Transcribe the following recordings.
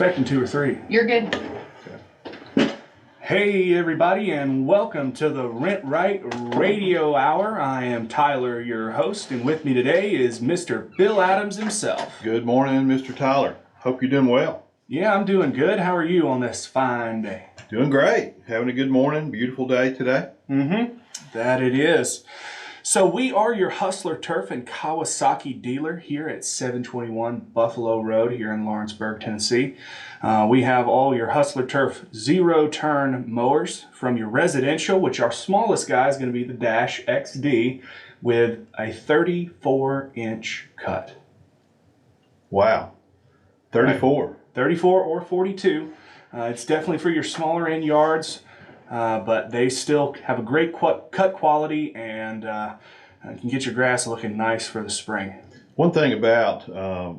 expecting 2 or 3. You're good. Hey everybody, and welcome to the Rent Right Radio Hour. I am Tyler, your host, and with me today is Mr. Bill Adams himself. Good morning, Mr. Tyler. Hope you're doing well. Yeah, I'm doing good. How are you on this fine day? Doing great. Having a good morning. Beautiful day today. That it is. So we are your Hustler Turf and Kawasaki dealer here at 721 Buffalo Road here in Lawrenceburg, Tennessee. We have all your Hustler Turf zero-turn mowers from your residential, which our smallest guy is going to be the Dash XD with a 34-inch cut. Wow. 34. Right. 34 or 42. It's definitely for your smaller end yards. But they still have a great cut quality and can get your grass looking nice for the spring. One thing about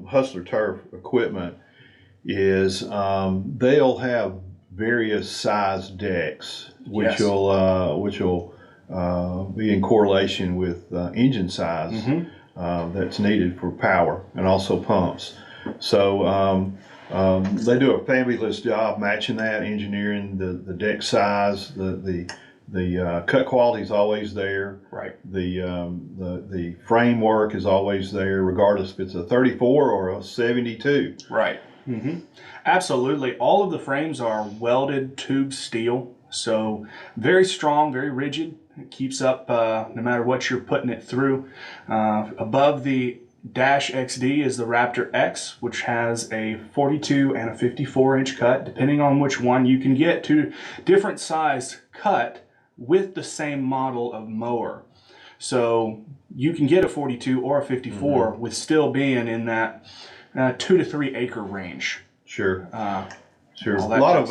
Hustler Turf equipment is they'll have various size decks, which will be in correlation with engine size that's needed for power and also pumps. So they do a fabulous job matching that, engineering the deck size, the cut quality is always there. Right. The framework is always there, regardless if it's a 34 or a 72. Right. Absolutely. All of the frames are welded tube steel, so very strong, very rigid. It keeps up no matter what you're putting it through. Above the Dash XD is the Raptor X, which has a 42 and a 54-inch cut. Depending on which one, you can get two different size cut with the same model of mower. So you can get a 42 or a 54 with still being in that 2 to 3 acre range. Sure. Sure. A lot of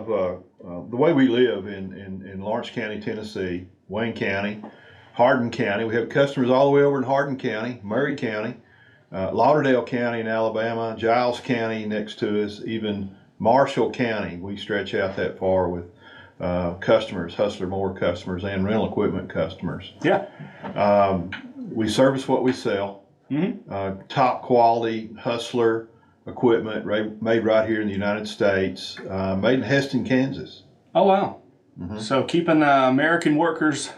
the way we live in Lawrence County, Tennessee, Wayne County, Hardin County. We have customers all the way over in Hardin County, Murray County, Lauderdale County in Alabama, Giles County next to us, even Marshall County. We stretch out that far with customers, Hustler Mower customers and rental equipment customers. Yeah. We service what we sell. Top quality Hustler equipment made right here in the United States, made in Heston, Kansas. Oh, wow. So keeping American workers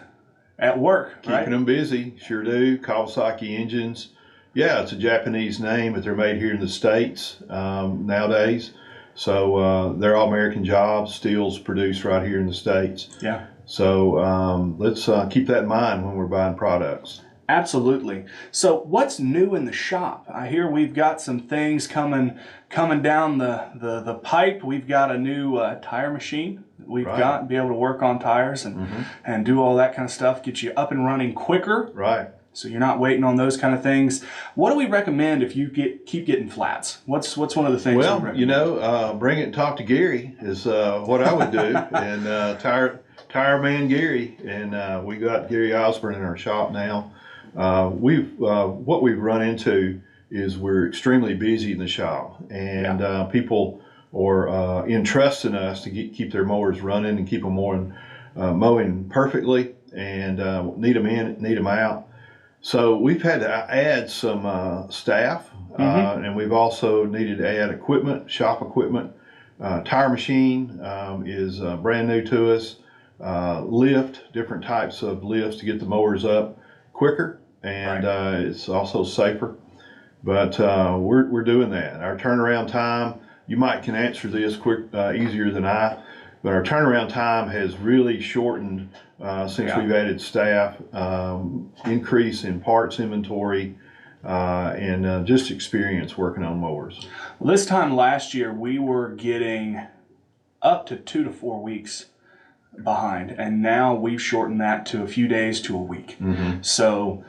at work, Keeping them busy, sure do. Kawasaki engines. Yeah, it's a Japanese name, but they're made here in the States nowadays. So they're all American jobs. Steel's produced right here in the States. Yeah. So let's keep that in mind when we're buying products. Absolutely. So what's new in the shop? I hear we've got some things coming down the pipe. We've got a new tire machine that we've got to be able to work on tires and do all that kind of stuff, get you up and running quicker. Right. So you're not waiting on those kind of things. What do we recommend if you keep getting flats? What's one of the things? Well, bring it and talk to Gary is what I would do, and tire man Gary, and we got Gary Osborne in our shop now. What we've run into is we're extremely busy in the shop, and people are entrusting us to keep their mowers running and keep them mowing perfectly, and need them in, need them out. So we've had to add some staff, and we've also needed to add equipment, shop equipment. Tire machine is brand new to us. Lift, different types of lifts to get the mowers up quicker, and it's also safer. But we're doing that. Our turnaround time, you can answer this easier than I, but our turnaround time has really shortened since we've added staff, increase in parts inventory, and just experience working on mowers. Well, this time last year, we were getting up to 2 to 4 weeks behind, and now we've shortened that to a few days to a week. So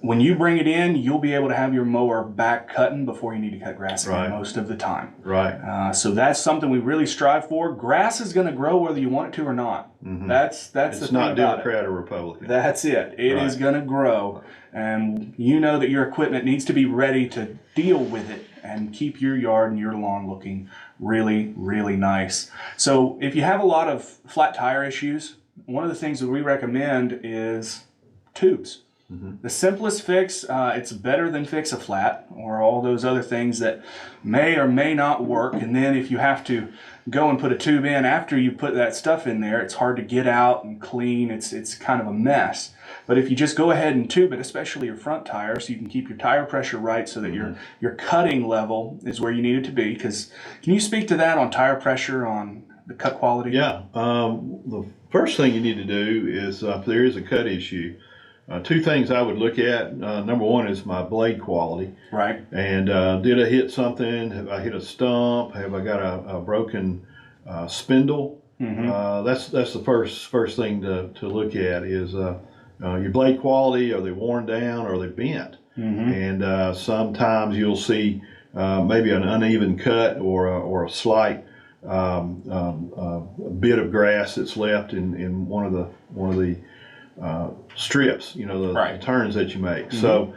when you bring it in, you'll be able to have your mower back cutting before you need to cut grass again most of the time. Right. So that's something we really strive for. Grass is going to grow whether you want it to or not. That's the thing. It's not about Democrat it. or Republican. That's it. It is going to grow, and you know that your equipment needs to be ready to deal with it and keep your yard and your lawn looking really, really nice. So if you have a lot of flat tire issues, one of the things that we recommend is tubes. The simplest fix, it's better than Fix-A-Flat or all those other things that may or may not work. And then if you have to go and put a tube in after you put that stuff in there, it's hard to get out and clean. It's kind of a mess. But if you just go ahead and tube it, especially your front tire, so you can keep your tire pressure right so that your cutting level is where you need it to be. Because can you speak to that on tire pressure, on the cut quality? Yeah. The first thing you need to do is if there is a cut issue, two things I would look at. Number one is my blade quality. Right. And did I hit something? Have I hit a stump? Have I got a broken spindle? That's the first thing to look at is your blade quality. Are they worn down? Or are they bent? And sometimes you'll see maybe an uneven cut or a slight bit of grass that's left in one of the strips, the turns that you make. So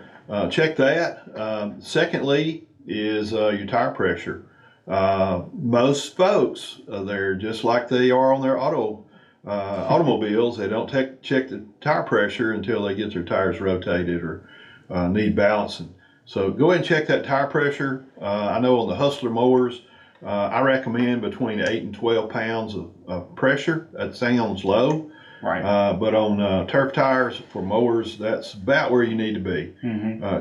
check that. Secondly is your tire pressure. Most folks, they're just like they are on their automobiles. They don't check the tire pressure until they get their tires rotated or need balancing. So go ahead and check that tire pressure. I know on the Hustler mowers, I recommend between 8 and 12 pounds of pressure. That sounds low. Right. But on turf tires for mowers, that's about where you need to be.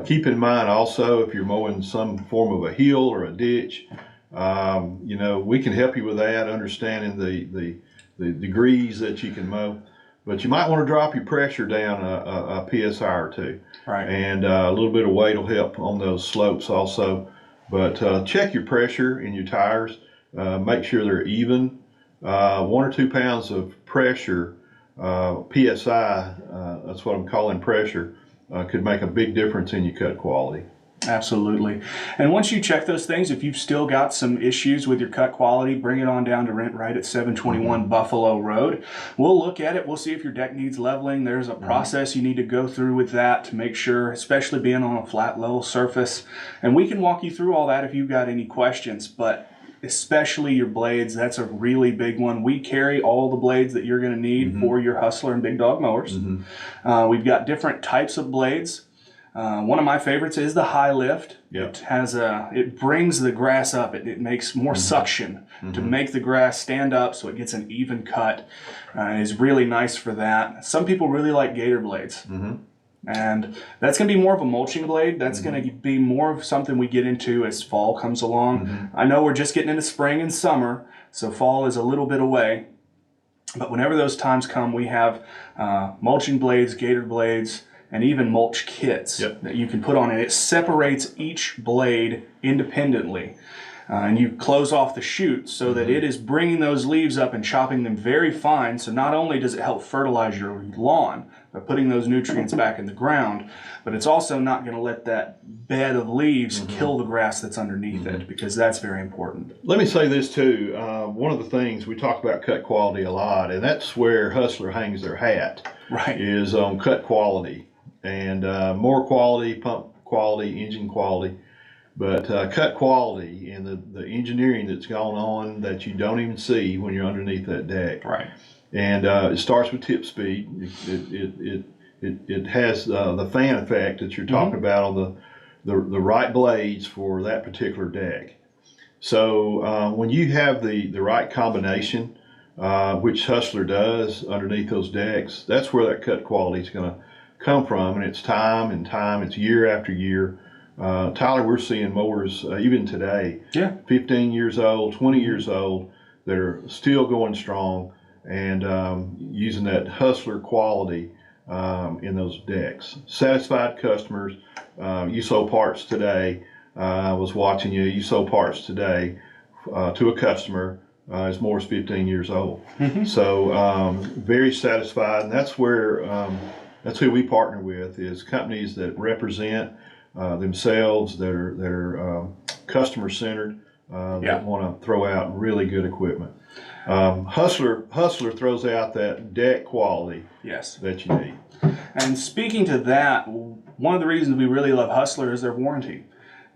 Keep in mind also if you're mowing some form of a hill or a ditch, we can help you with that, understanding the degrees that you can mow. But you might want to drop your pressure down a PSI or two. Right. And a little bit of weight will help on those slopes also. But check your pressure in your tires. Make sure they're even. 1 or 2 pounds of pressure, PSI, that's what I'm calling pressure, could make a big difference in your cut quality. Absolutely. And once you check those things, if you've still got some issues with your cut quality, bring it on down to Rent Right at 721 Buffalo Road. We'll look at it. We'll see if your deck needs leveling. There's a process you need to go through with that to make sure, especially being on a flat level surface. And we can walk you through all that if you've got any questions. But especially your blades, that's a really big one. We carry all the blades that you're going to need for your Hustler and Big Dog mowers. We've got different types of blades. One of my favorites is the High Lift. Yep. It brings the grass up. It makes more suction to make the grass stand up so it gets an even cut. It's really nice for that. Some people really like Gator blades. And that's going to be more of a mulching blade. That's going to be more of something we get into as fall comes along. I know we're just getting into spring and summer, so fall is a little bit away. But whenever those times come, we have mulching blades, Gator blades, and even mulch kits that you can put on it. It separates each blade independently. And you close off the chute so that it is bringing those leaves up and chopping them very fine. So not only does it help fertilize your lawn by putting those nutrients back in the ground, but it's also not going to let that bed of leaves kill the grass that's underneath it, because that's very important. Let me say this too. One of the things we talk about cut quality a lot, and that's where Hustler hangs their hat, is on cut quality. And more quality, pump quality, engine quality, but cut quality and the engineering that's gone on that you don't even see when you're underneath that deck. Right. And it starts with tip speed. It has the fan effect that you're talking about on the right blades for that particular deck. So when you have the right combination, which Hustler does underneath those decks, that's where that cut quality is going to come from, and it's time and time, it's year after year. Tyler, we're seeing mowers even today, 15 years old, 20 years old, that are still going strong and using that Hustler quality in those decks. Satisfied customers. You sold parts today. I was watching you. You sold parts today to a customer. His mower's 15 years old. So very satisfied, and that's where that's who we partner with, is companies that represent themselves, that are customer centered, that want to throw out really good equipment. Hustler throws out that deck quality that you need. And speaking to that, one of the reasons we really love Hustler is their warranty.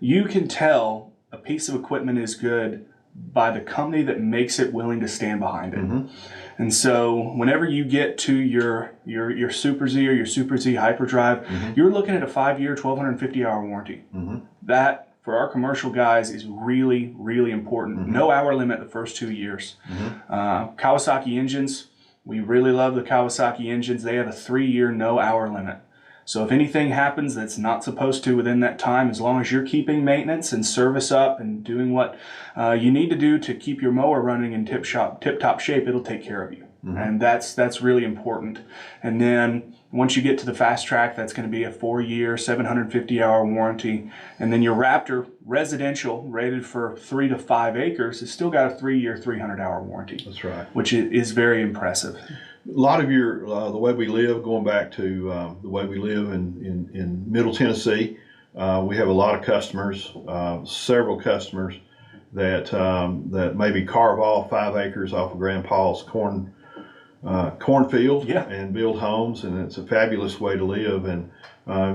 You can tell a piece of equipment is good by the company that makes it willing to stand behind it. Mm-hmm. And so whenever you get to your Super Z or your Super Z Hyperdrive, Mm-hmm. you're looking at a 5-year, 1,250-hour warranty. Mm-hmm. That, for our commercial guys, is really, really important. Mm-hmm. No hour limit the first 2 years. Mm-hmm. Kawasaki engines, we really love the Kawasaki engines. They have a 3-year no hour limit. So if anything happens that's not supposed to within that time, as long as you're keeping maintenance and service up and doing what you need to do to keep your mower running in tip-top shape, it'll take care of you. Mm-hmm. And that's really important. And then once you get to the Fast Track, that's going to be a 4-year, 750-hour warranty. And then your Raptor residential, rated for 3 to 5 acres, has still got a 3-year, 300-hour warranty. That's right. Which is very impressive. A lot of your the way we live, going back to the way we live in Middle Tennessee, we have a lot of customers, several customers that maybe carve off 5 acres off of Grandpa's cornfield, yeah, and build homes, and it's a fabulous way to live. And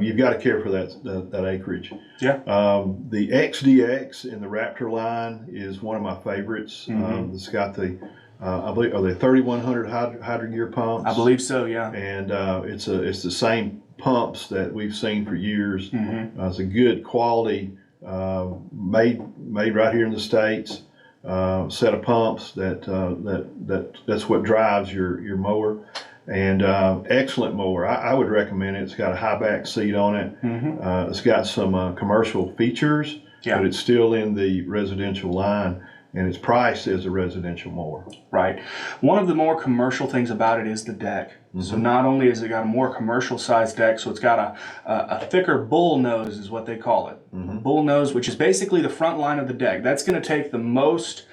you've got to care for that acreage. Yeah. The XDX in the Raptor line is one of my favorites. Mm-hmm. It's got the I believe, are they 3,100 hydro gear pumps? I believe so, yeah. And it's the same pumps that we've seen for years. Mm-hmm. It's a good quality, made right here in the States, set of pumps that's what drives your mower. And excellent mower. I would recommend it. It's got a high back seat on it. Mm-hmm. It's got some commercial features, yeah, but it's still in the residential line. And it's priced as a residential mower. Right. One of the more commercial things about it is the deck. Mm-hmm. So not only has it got a more commercial sized deck, so it's got a thicker bull nose is what they call it. Mm-hmm. Bull nose, which is basically the front line of the deck. That's going to take the most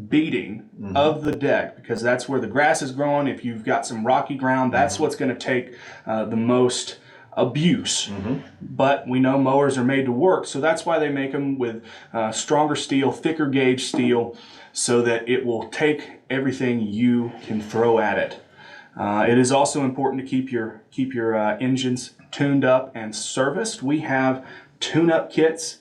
beating mm-hmm. of the deck, because that's where the grass is growing. If you've got some rocky ground, that's mm-hmm. what's going to take the most abuse. Mm-hmm. But we know mowers are made to work, so that's why they make them with stronger steel, thicker gauge steel, so that it will take everything you can throw at it. It is also important to keep your engines tuned up and serviced. We have tune-up kits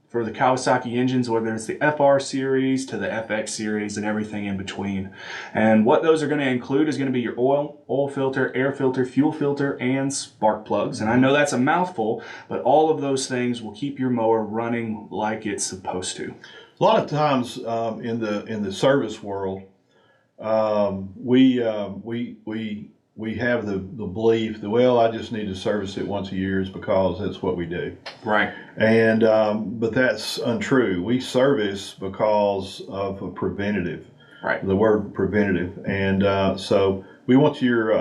for the Kawasaki engines, whether it's the FR series to the FX series and everything in between. And what those are going to include is going to be your oil filter, air filter, fuel filter, and spark plugs. And I know that's a mouthful, but all of those things will keep your mower running like it's supposed to. A lot of times in the service world, we have the belief that, well, I just need to service it once a year because that's what we do. Right. And but that's untrue. We service because of a preventative. Right. The word preventative. And so we want your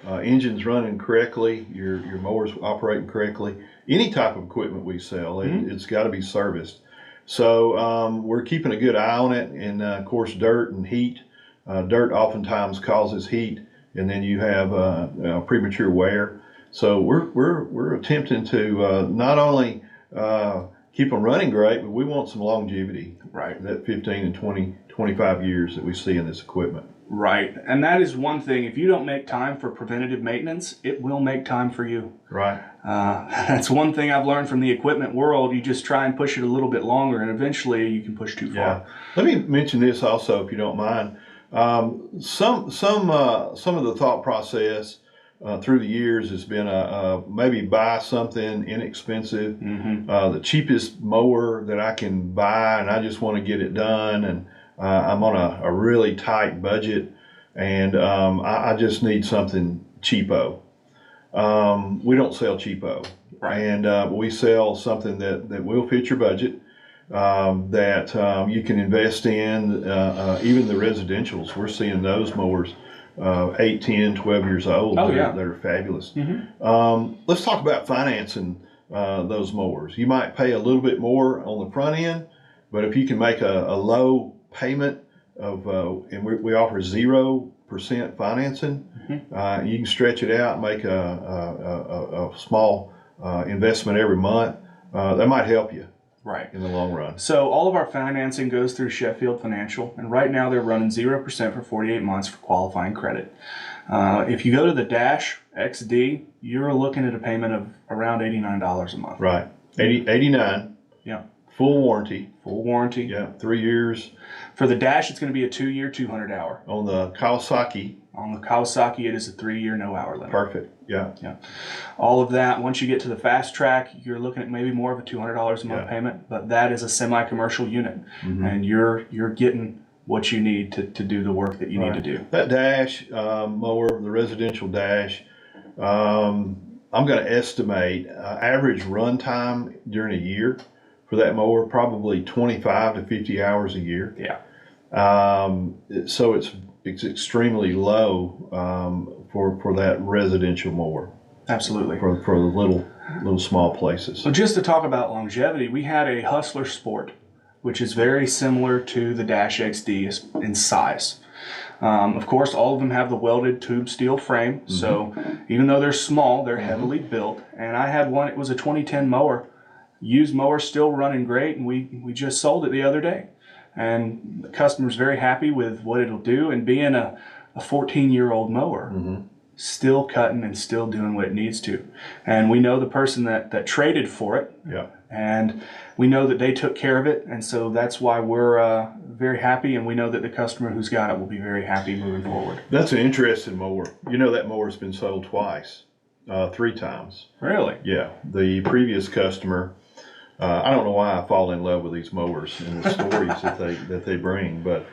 engines running correctly, your mowers operating correctly. Any type of equipment we sell, mm-hmm. it's got to be serviced. So we're keeping a good eye on it. And of course, dirt and heat. Dirt oftentimes causes heat. And then you have premature wear. So we're attempting to not only keep them running great, but we want some longevity. Right. That 15 and 20, 25 years that we see in this equipment. Right. And that is one thing. If you don't make time for preventative maintenance, it will make time for you. Right. That's one thing I've learned from the equipment world. You just try and push it a little bit longer, and eventually you can push too far. Yeah. Let me mention this also, if you don't mind. Some of the thought process through the years has been maybe buy something inexpensive, mm-hmm. The cheapest mower that I can buy, and I just want to get it done, and I'm on a really tight budget, and I just need something cheapo. We don't sell cheapo, right. And we sell something that will fit your budget. That you can invest in, even the residentials. We're seeing those mowers 8, 10, 12 years old. Oh, yeah. That are fabulous. Mm-hmm. Let's talk about financing those mowers. You might pay a little bit more on the front end, but if you can make a low payment of, and we offer 0% financing, mm-hmm. You can stretch it out and make a small investment every month. That might help you. Right. In the long run. So all of our financing goes through Sheffield Financial, and right now they're running 0% for 48 months for qualifying credit. If you go to the Dash XD, you're looking at a payment of around $89 a month. Right. 89. Yeah. Full warranty. Full warranty. Yeah, 3 years. For the Dash, it's going to be a 2-year, 200-hour. On the Kawasaki. On the Kawasaki, it is a 3-year, no-hour limit. Perfect. Yeah. Yeah. All of that, once you get to the Fast Track, you're looking at maybe more of a $200 a month payment, but that is a semi-commercial unit, and you're getting what you need to do the work that you need to do. That Dash mower, the residential Dash, I'm going to estimate average run time during a year for that mower, probably 25 to 50 hours a year. Yeah. So it's extremely low for that residential mower. Absolutely. For the little small places. So just to talk about longevity, we had a Hustler Sport, which is very similar to the Dash XD in size. Of course, all of them have the welded tube steel frame, so even though they're small, they're heavily built. And I had one, it was a 2010 mower, used mower, still running great, and we just sold it the other day. And the customer's very happy with what it'll do, and being a 14-year-old mower, still cutting and still doing what it needs to. And we know the person that traded for it, and we know that they took care of it, and so that's why we're very happy, and we know that the customer who's got it will be very happy moving forward. That's an interesting mower. You know, that mower's been sold twice, 3 times. Really? Yeah. The previous customer, I don't know why I fall in love with these mowers and the stories that they bring, but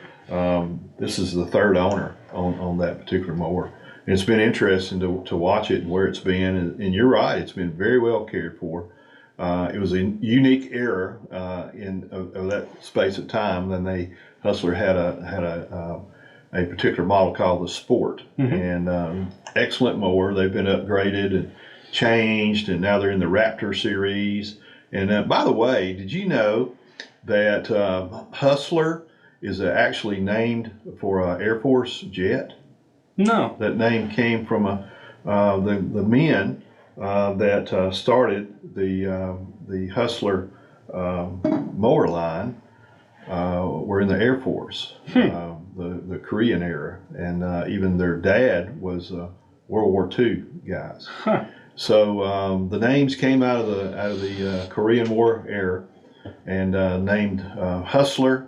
this is the 3rd owner on that particular mower. And it's been interesting to watch it and where it's been, and you're right, it's been very well cared for. It was a unique era of that space of time. Then Hustler had a particular model called the Sport, and excellent mower. They've been upgraded and changed, and now they're in the Raptor series. And by the way, did you know that Hustler is actually named for an Air Force jet? No. That name came from the men that started the Hustler mower line were in the Air Force, the Korean era, and even their dad was World War II guys. Huh. So the names came out of the Korean War era, and named Hustler,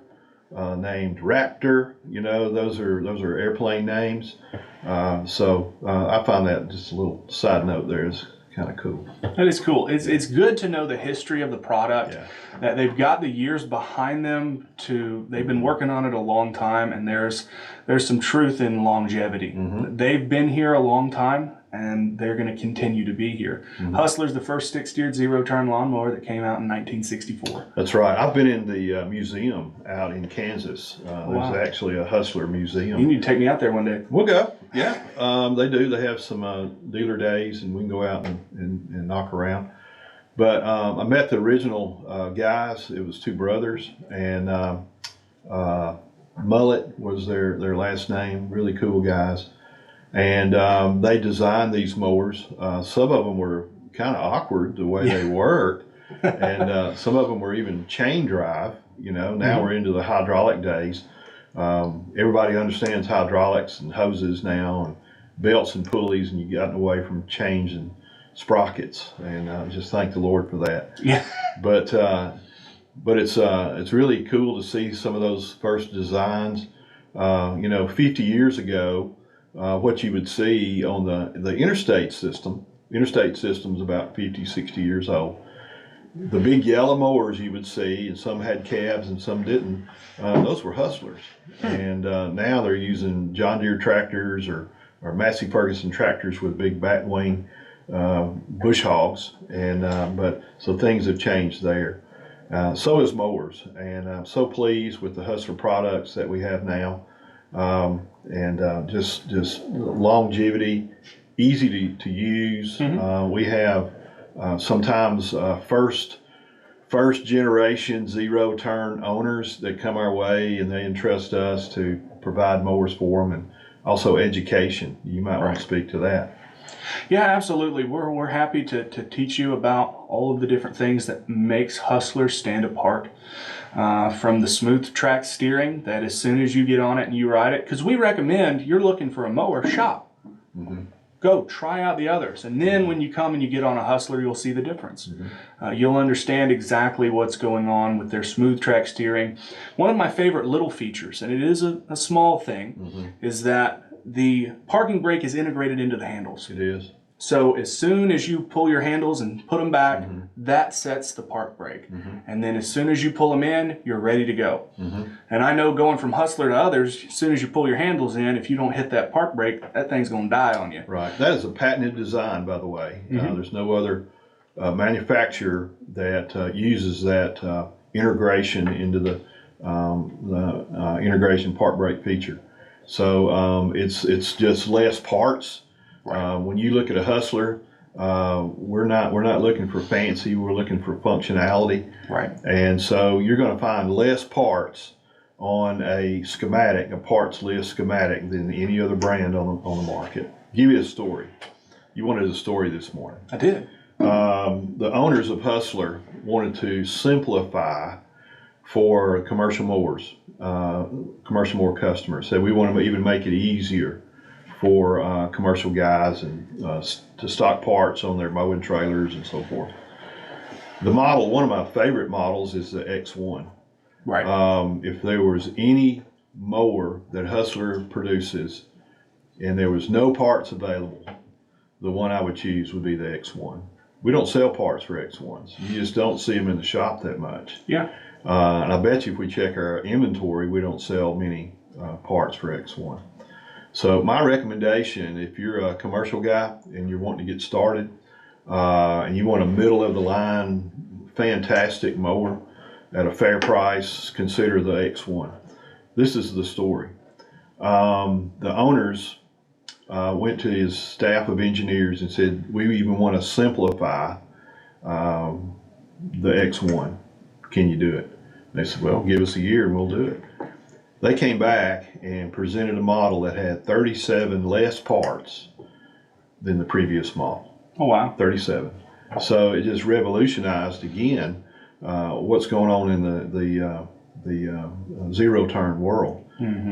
named Raptor. You know, those are airplane names. So I find that just a little side note there is kind of cool. That is cool. It's good to know the history of the product, that they've got the years behind them they've been working on it a long time, and there's some truth in longevity. They've been here a long time, and they're going to continue to be here. Hustler's the first stick-steered zero-turn lawnmower that came out in 1964. That's right. I've been in the museum out in Kansas. There's actually a Hustler museum. You need to take me out there one day. We'll go. Yeah, they do. They have some dealer days, and we can go out and knock around. But I met the original guys. It was 2 brothers, and Mullet was their last name. Really cool guys. And they designed these mowers. Some of them were kind of awkward the way they worked, and some of them were even chain drive. You know, now we're into the hydraulic days. Everybody understands hydraulics and hoses now, and belts and pulleys, and you've gotten away from chains and sprockets. And just thank the Lord for that. Yeah. But it's really cool to see some of those first designs. 50 years ago. What you would see on the interstate system's about 50, 60 years old. The big yellow mowers you would see, and some had cabs and some didn't, those were Hustlers. And now they're using John Deere tractors or Massey Ferguson tractors with big back wing bush hogs. But so things have changed there. So is mowers, and I'm so pleased with the Hustler products that we have now. Just longevity, easy to use. We have sometimes first generation zero turn owners that come our way, and they entrust us to provide mowers for them, and also education. You might want to speak to that. Yeah, absolutely. We're happy to teach you about all of the different things that makes Hustler stand apart. From the smooth track steering, that as soon as you get on it and you ride it, because we recommend, you're looking for a mower, shop. go try out the others. And then when you come and you get on a Hustler, you'll see the difference. You'll understand exactly what's going on with their smooth track steering. One of my favorite little features, and it is a small thing, is that the parking brake is integrated into the handles. It is. So as soon as you pull your handles and put them back, that sets the park brake. And then as soon as you pull them in, you're ready to go. And I know going from Hustler to others, as soon as you pull your handles in, if you don't hit that park brake, that thing's going to die on you. Right. That is a patented design, by the way. There's no other manufacturer that uses that integration into the integration park brake feature. So it's just less parts. Right. When you look at a Hustler, we're not looking for fancy. We're looking for functionality. Right. And so you're going to find less parts on a schematic, a parts list schematic, than any other brand on the market. Give you a story. You wanted a story this morning. I did. The owners of Hustler wanted to simplify for commercial mowers, commercial mower customers. Said we want to even make it easier for commercial guys and to stock parts on their mowing trailers and so forth. The model, one of my favorite models, is the X1. Right. If there was any mower that Hustler produces and there was no parts available, the one I would choose would be the X1. We don't sell parts for X1s. You just don't see them in the shop that much. Yeah. And I bet you if we check our inventory, we don't sell many parts for X1. So my recommendation, if you're a commercial guy and you're wanting to get started, and you want a middle of the line, fantastic mower at a fair price, consider the X1. This is the story. The owners went to his staff of engineers and said, we even want to simplify the X1. Can you do it? They said, well, give us a year and we'll do it. They came back and presented a model that had 37 less parts than the previous model. Oh, wow. 37. So it just revolutionized again what's going on in the zero turn world.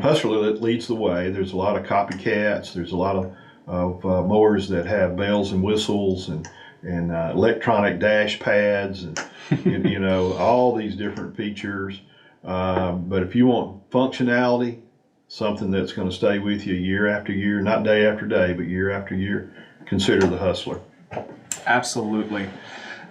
Hustler leads the way. There's a lot of copycats. There's a lot of mowers that have bells and whistles and electronic dash pads and you know, all these different features. But if you want functionality, something that's going to stay with you year after year, not day after day, but year after year, consider the Hustler. Absolutely.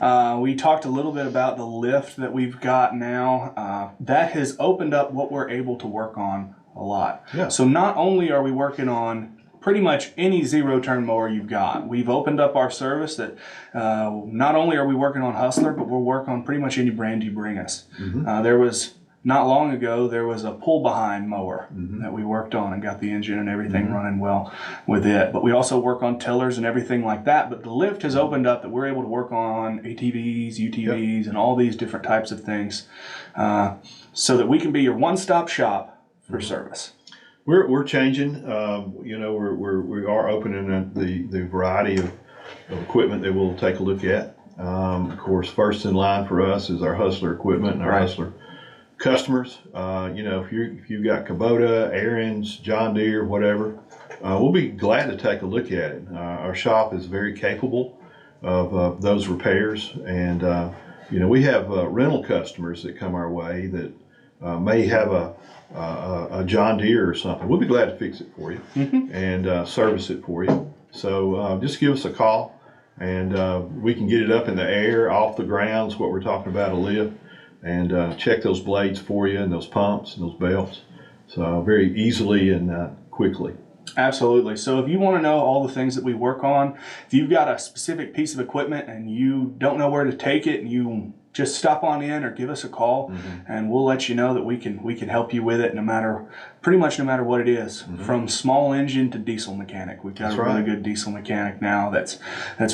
We talked a little bit about the lift that we've got now. That has opened up what we're able to work on a lot. Yeah. So not only are we working on pretty much any zero turn mower you've got, we've opened up our service that not only are we working on Hustler, but we'll work on pretty much any brand you bring us. There was not long ago, there was a pull behind mower that we worked on and got the engine and everything running well with it. But we also work on tillers and everything like that. But the lift has opened up that we're able to work on ATVs, UTVs, and all these different types of things so that we can be your one-stop shop for service. We're changing. You know, we are opening the variety of equipment that we'll take a look at. Of course, first in line for us is our Hustler equipment and our Hustler customers. You know, if you've got Kubota, Ariens, John Deere, whatever, we'll be glad to take a look at it. Our shop is very capable of those repairs, and you know, we have rental customers that come our way that may have a John Deere or something. We'll be glad to fix it for you and service it for you. So just give us a call, and we can get it up in the air, off the grounds, what we're talking about, a lift, and check those blades for you and those pumps and those belts. So very easily and quickly. Absolutely. So if you want to know all the things that we work on, if you've got a specific piece of equipment and you don't know where to take it, and you just stop on in or give us a call and we'll let you know that we can help you with it pretty much no matter what it is, from small engine to diesel mechanic. We've got really good diesel mechanic now that's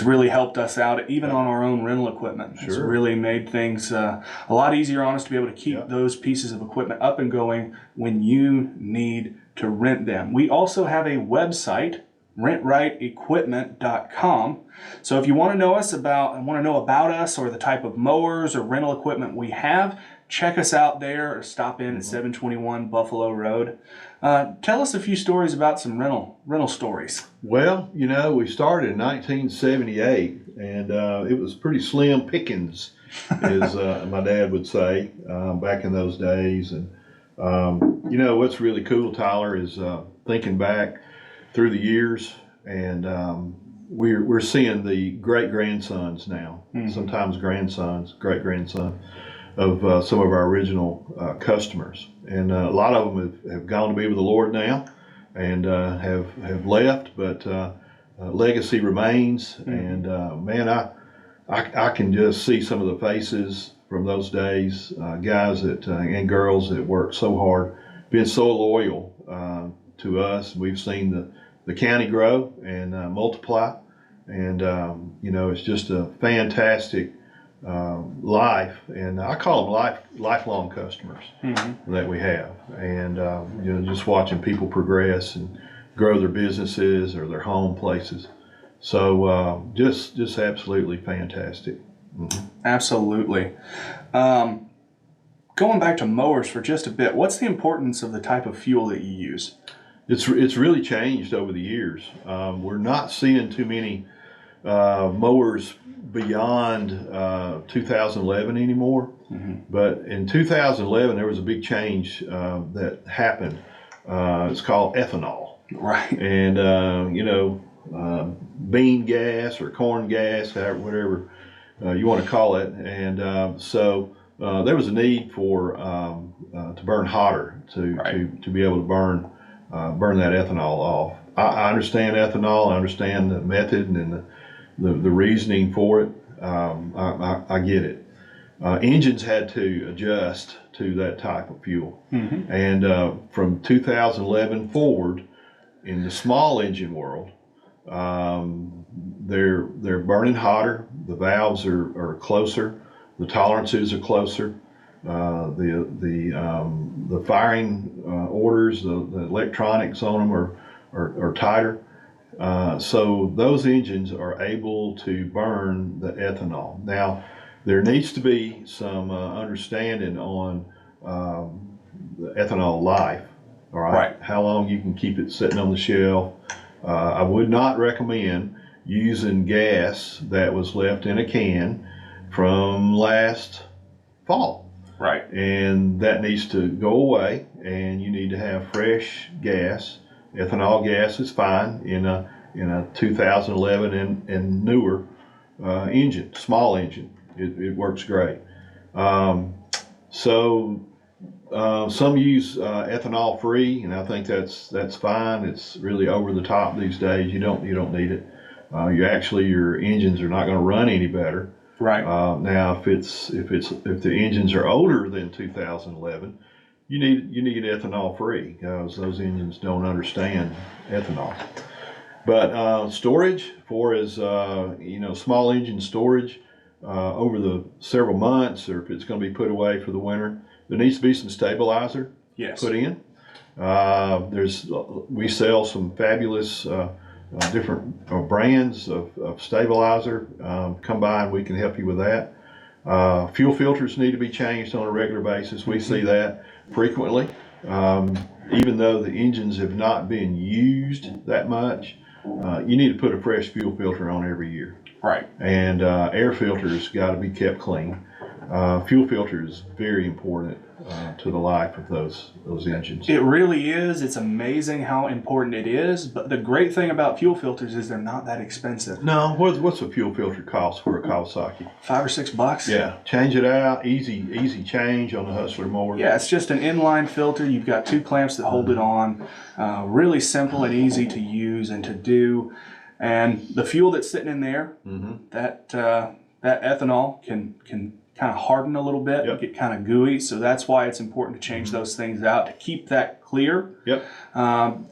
really helped us out even on our own rental equipment. It's really made things a lot easier on us to be able to keep those pieces of equipment up and going when you need to rent them. We also have a website, rentrightequipment.com. So if you want to know about us or the type of mowers or rental equipment we have, check us out there or stop in at 721 Buffalo Road. Tell us a few stories about some rental stories. Well, we started in 1978, and it was pretty slim pickings, as my dad would say, back in those days. And what's really cool, Tyler, is thinking back through the years, and we're seeing the great grandsons now, sometimes grandsons, great grandson of some of our original customers, and a lot of them have gone to be with the Lord now, and have left, but legacy remains. And man, I can just see some of the faces from those days, guys that and girls that worked so hard, being so loyal to us. We've seen the county grow and multiply, and it's just a fantastic life, and I call them lifelong customers that we have, and just watching people progress and grow their businesses or their home places. So just absolutely fantastic. Absolutely. Going back to mowers for just a bit, what's the importance of the type of fuel that you use? It's really changed over the years. We're not seeing too many mowers beyond 2011 anymore. But in 2011, there was a big change that happened. It's called ethanol. Right. And, bean gas or corn gas, whatever you want to call it. And so there was a need for to burn hotter to be able to burn that ethanol off. I understand ethanol. I understand the method and the reasoning for it. I get it. Engines had to adjust to that type of fuel. And from 2011 forward, in the small engine world, they're burning hotter. The valves are closer. The tolerances are closer. The firing orders, the electronics on them are tighter. So those engines are able to burn the ethanol. Now, there needs to be some understanding on the ethanol life. All right. How long you can keep it sitting on the shelf. I would not recommend using gas that was left in a can from last fall. Right. And that needs to go away, and you need to have fresh gas. Ethanol gas is fine in a 2011 and newer engine, small engine. It works great. Some use ethanol free, and I think that's fine. It's really over the top these days. You don't need it. Your engines are not going to run any better. Right. Now, if the engines are older than 2011, you need ethanol free, because those engines don't understand ethanol. But storage, small engine storage over the several months, or if it's going to be put away for the winter, there needs to be some stabilizer put in. We sell some fabulous different brands of stabilizer. Come by and we can help you with that. Fuel filters need to be changed on a regular basis. We see that frequently. Even though the engines have not been used that much, you need to put a fresh fuel filter on every year. Right. And air filters got to be kept clean. Fuel filter is very important to the life of those engines. It really is. It's amazing how important it is. But the great thing about fuel filters is they're not that expensive. No, what's a fuel filter cost for a Kawasaki? $5 or $6. Yeah, change it out. Easy change on the Hustler mower. Yeah, it's just an inline filter. You've got two clamps that hold it on. Really simple and easy to use and to do. And the fuel that's sitting in there, that ethanol can kind of harden a little bit, get kind of gooey. So that's why it's important to change those things out to keep that clear. Yep.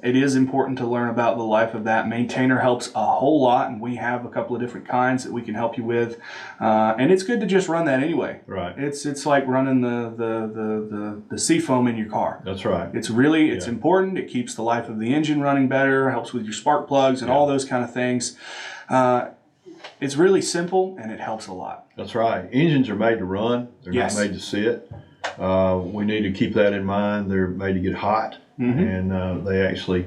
It is important to learn about the life of that. Maintainer helps a whole lot, and we have a couple of different kinds that we can help you with. And it's good to just run that anyway. Right. It's like running the seafoam in your car. That's right. It's important. It keeps the life of the engine running better, helps with your spark plugs and all those kind of things. It's really simple, and it helps a lot. That's right. Engines are made to run. They're not made to sit. we need to keep that in mind. They're made to get hot, and they actually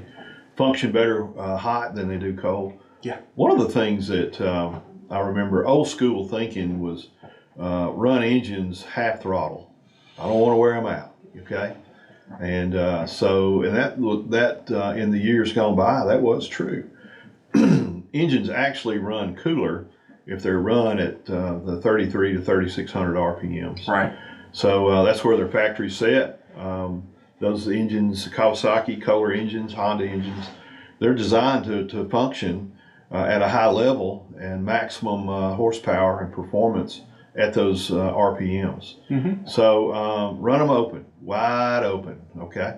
function better hot than they do cold. Yeah. One of the things that I remember old school thinking was run engines half throttle. I don't want to wear them out. Okay. And that in the years gone by, that was true. Engines actually run cooler if they're run at the 33 to 3600 RPMs. Right. So that's where their factory set. Those engines, Kawasaki, Kohler engines, Honda engines, they're designed to function at a high level and maximum horsepower and performance at those RPMs. So run them open, wide open, okay?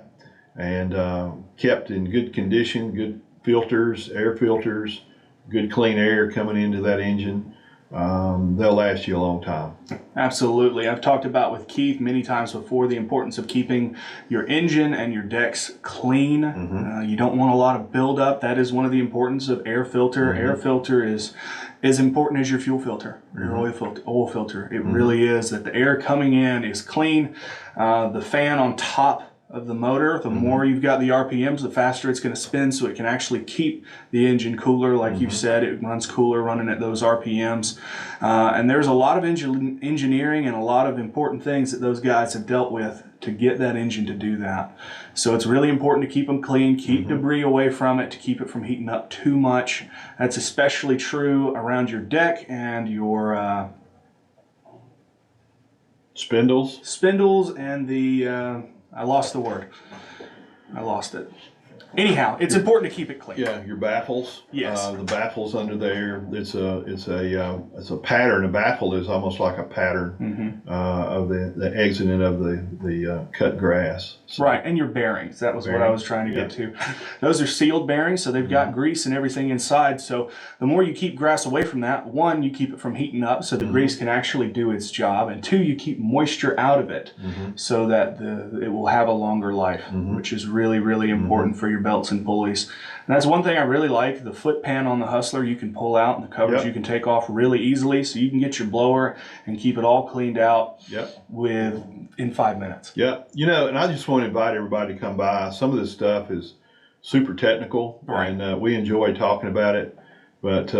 And kept in good condition, good filters, air filters, good clean air coming into that engine. They'll last you a long time. Absolutely. I've talked about with Keith many times before the importance of keeping your engine and your decks clean. You don't want a lot of buildup. That is one of the importance of air filter. Air filter is as important as your fuel filter, your oil filter. It really is, that the air coming in is clean. The fan on top of the motor, the more you've got the RPMs, the faster it's going to spin, so it can actually keep the engine cooler. Like you said, it runs cooler running at those RPMs. And there's a lot of engineering and a lot of important things that those guys have dealt with to get that engine to do that. So it's really important to keep them clean, keep debris away from it, to keep it from heating up too much. That's especially true around your deck and your spindles and the I lost the word. I lost it. Anyhow, it's important to keep it clean. Yeah, your baffles. Yes. The baffles under there. It's a pattern. A baffle is almost like a pattern of the exiting of the cut grass. So, Right, and your bearings. That was what I was trying to get to. Those are sealed bearings, so they've got grease and everything inside. So the more you keep grass away from that, one, you keep it from heating up so the grease can actually do its job, and two, you keep moisture out of it so that it will have a longer life, which is really, really important for your belts and pulleys. And that's one thing I really like. The foot pan on the Hustler you can pull out, and the covers you can take off really easily, so you can get your blower and keep it all cleaned out in 5 minutes. Yeah, and I just want to invite everybody to come by. Some of this stuff is super technical, and we enjoy talking about it. But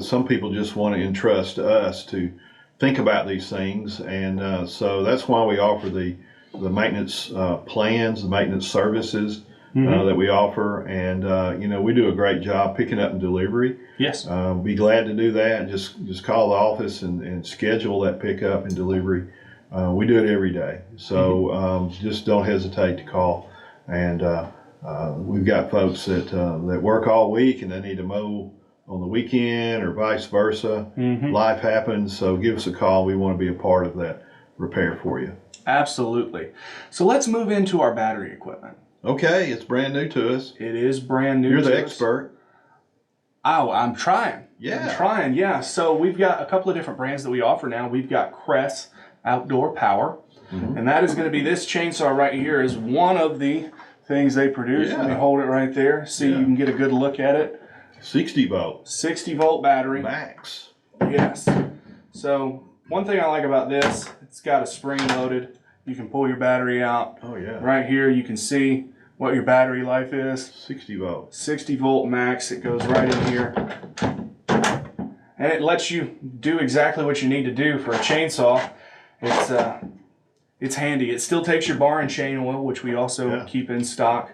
some people just want to entrust us to think about these things, and so that's why we offer the maintenance plans, the maintenance services that we offer, and we do a great job picking up and delivery. Yes. Be glad to do that. Just call the office and schedule that pickup and delivery. We do it every day, so just don't hesitate to call. And we've got folks that work all week and they need to mow on the weekend or vice versa. Life happens, so give us a call. We want to be a part of that repair for you. Absolutely. So let's move into our battery equipment. Okay, it's brand new to us. It is brand new. You're the to us. expert. Oh, I'm trying. Yeah. I'm trying, yeah. So we've got a couple of different brands that we offer now. We've got Crest Outdoor Power, and that is going to be this chainsaw right here is one of the things they produce. Let me hold it right there. See, you can get a good look at it. 60 volt. 60 volt battery. Max. Yes. So one thing I like about this, it's got a spring loaded. You can pull your battery out. Oh yeah. Right here you can see what your battery life is. 60 volt. 60 volt max. It goes right in here. And it lets you do exactly what you need to do for a chainsaw. It's handy. It still takes your bar and chain oil, which we also keep in stock.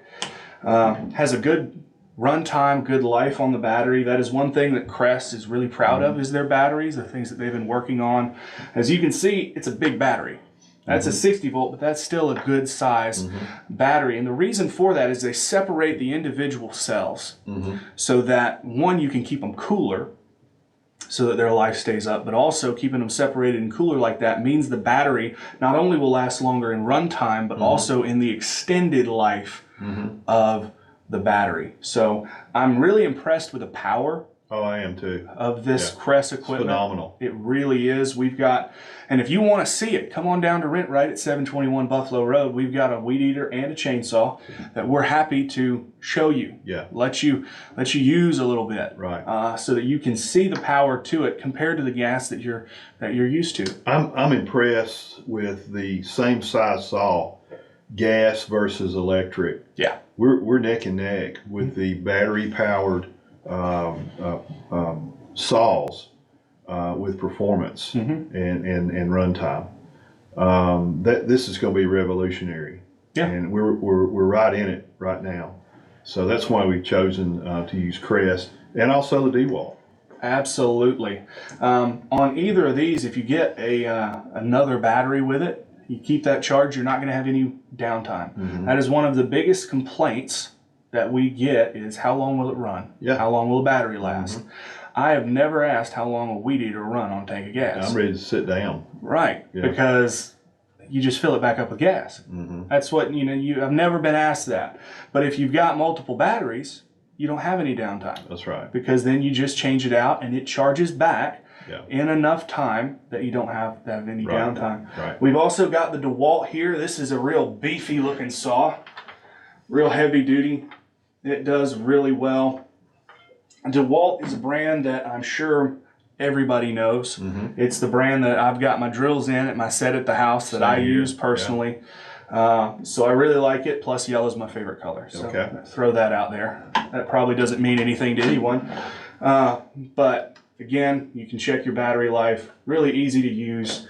Has a good runtime, good life on the battery. That is one thing that Crest is really proud of, is their batteries, the things that they've been working on. As you can see, it's a big battery. That's a 60 volt, but that's still a good size battery. And the reason for that is they separate the individual cells so that, one, you can keep them cooler so that their life stays up, but also keeping them separated and cooler like that means the battery not only will last longer in runtime, but also in the extended life of the battery. So I'm really impressed with the power Oh, I am too. of this Yeah. Crest It's equipment. phenomenal. It really is. We've got, and if you want to see it, come on down to Rent Right at 721 Buffalo Road. We've got a weed eater and a chainsaw that we're happy to show you. Yeah. Let you use a little bit, Right. so that you can see the power to it compared to the gas that you're used to. I'm impressed with the same size saw, gas versus electric. Yeah. We're neck and neck with the battery powered saws with performance and runtime. This is going to be revolutionary. Yeah. And we're right in it right now. So that's why we've chosen to use Crest and also the DeWalt. Absolutely. On either of these, if you get another battery with it, you keep that charged, you're not going to have any downtime. That is one of the biggest complaints that we get is how long will it run? Yeah. How long will the battery last? I have never asked how long a weed eater will run on a tank of gas. I'm ready to sit down. Right, Yeah. because you just fill it back up with gas. That's what, I've never been asked that. But if you've got multiple batteries, you don't have any downtime. That's right. Because then you just change it out and it charges back Yeah. in enough time that you don't have to have any Right. downtime. Right. We've also got the DeWalt here. This is a real beefy looking saw, real heavy duty. It does really well. DeWalt is a brand that I'm sure everybody knows. It's the brand that I've got my drills in at my set at the house that I Same here. use personally. So I really like it. Plus, yellow is my favorite color. So Okay. throw that out there. That probably doesn't mean anything to anyone. But again, you can check your battery life. Really easy to use.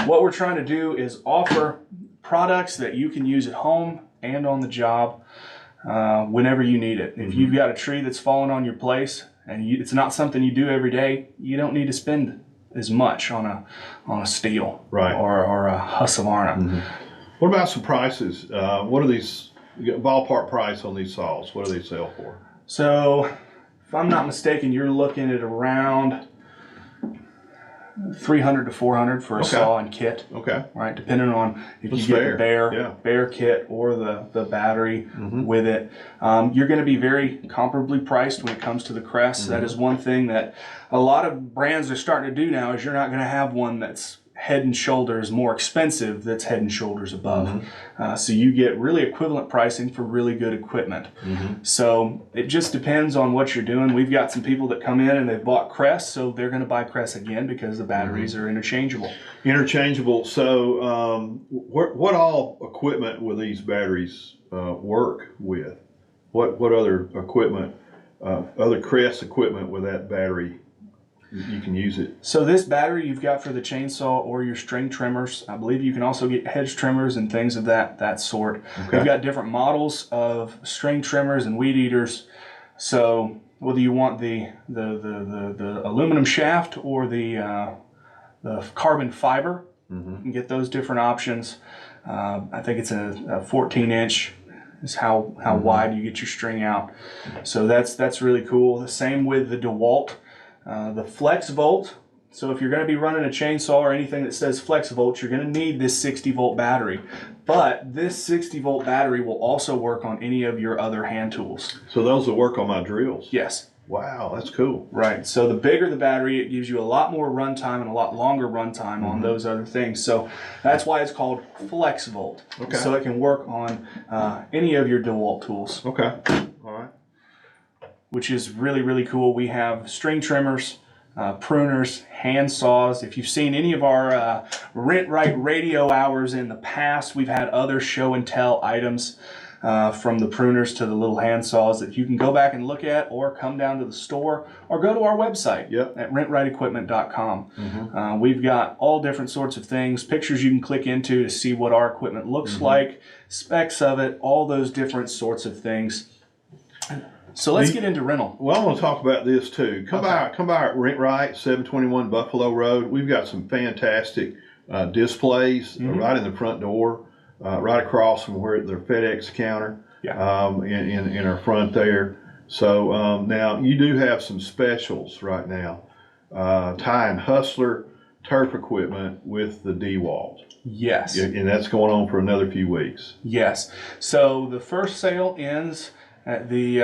What we're trying to do is offer products that you can use at home and on the job whenever you need it. If you've got a tree that's fallen on your place and it's not something you do every day, you don't need to spend as much on a steel Right. or a Husqvarna. What about some prices? What are these ballpark price on these saws? What do they sell for? So, if I'm not mistaken, you're looking at around $300 to $400 for a Okay. saw and kit, Okay. right? Depending on if That's you get fair. the Yeah. Bear kit or the battery with it. You're going to be very comparably priced when it comes to the Crest. That is one thing that a lot of brands are starting to do now is you're not going to have one that's head and shoulders more expensive that's head and shoulders above. So you get really equivalent pricing for really good equipment. So it just depends on what you're doing. We've got some people that come in and they've bought Crest, so they're going to buy Crest again because the batteries are interchangeable. Interchangeable. So, what all equipment will these batteries work with? What other equipment, other Crest equipment with that battery? You can use it. So this battery you've got for the chainsaw or your string trimmers. I believe you can also get hedge trimmers and things of that sort. Okay. We've got different models of string trimmers and weed eaters. So whether you want the aluminum shaft or the carbon fiber, you can get those different options. I think it's a 14-inch is how wide you get your string out. So that's really cool. The same with the DeWalt. The Flex Volt. So if you're going to be running a chainsaw or anything that says Flex Volt, you're going to need this 60-volt battery. But this 60-volt battery will also work on any of your other hand tools. So those will work on my drills. Yes. Wow, that's cool. Right. So the bigger the battery, it gives you a lot more runtime and a lot longer runtime on those other things. So that's why it's called Flex Volt. Okay. So it can work on any of your DeWalt tools, Okay. All right. which is really, really cool. We have string trimmers, pruners, hand saws. If you've seen any of our Rent Right radio hours in the past, we've had other show and tell items from the pruners to the little hand saws that you can go back and look at, or come down to the store, or go to our website at rentrightequipment.com. We've got all different sorts of things, pictures you can click into to see what our equipment looks like, specs of it, all those different sorts of things. So let's get into rental. Well, I want to talk about this too. Come by at Rent Right, 721 Buffalo Road. We've got some fantastic displays right in the front door, right across from where their FedEx counter in our front there. So now you do have some specials right now, tying Hustler turf equipment with the DeWalt. Yes. And that's going on for another few weeks. Yes. So the first sale ends at the